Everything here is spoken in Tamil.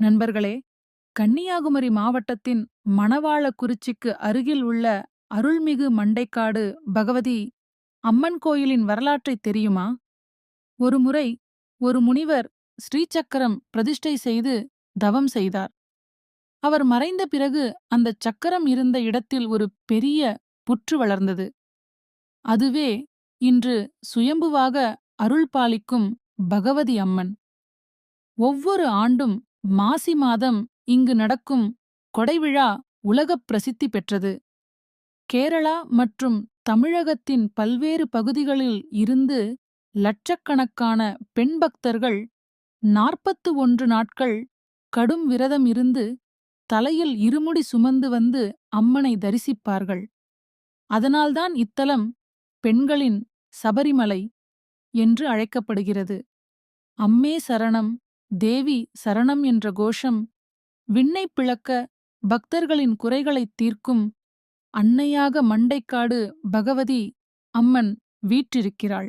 நண்பர்களே, கன்னியாகுமரி மாவட்டத்தின் மணவாளக்குறிச்சிக்கு அருகில் உள்ள அருள்மிகு மண்டைக்காடு பகவதி அம்மன் கோயிலின் வரலாற்றைத் தெரியுமா? ஒருமுறை ஒரு முனிவர் ஸ்ரீசக்கரம் பிரதிஷ்டை செய்து தவம் செய்தார். அவர் மறைந்த பிறகு அந்தச் சக்கரம் இருந்த இடத்தில் ஒரு பெரிய புற்று வளர்ந்தது. அதுவே இன்று சுயம்புவாக அருள் பாலிக்கும் பகவதி அம்மன். ஒவ்வொரு ஆண்டும் மாசி மாதம் இங்கு நடக்கும் கொடைவிழா உலகப் பிரசித்தி பெற்றது. கேரளா மற்றும் தமிழகத்தின் பல்வேறு பகுதிகளில் இருந்து லட்சக்கணக்கான பெண் பக்தர்கள் 41 நாட்கள் கடும் விரதம் இருந்து தலையில் இருமுடி சுமந்து வந்து அம்மனை தரிசிப்பார்கள். அதனால்தான் இத்தலம் பெண்களின் சபரிமலை என்று அழைக்கப்படுகிறது. அம்மே சரணம், தேவி சரணம் என்ற கோஷம் விண்ணைப் பிளக்க பக்தர்களின் குறைகளைத் தீர்க்கும் அன்னையாக மண்டைக்காடு பகவதி அம்மன் வீற்றிருக்கிறாள்.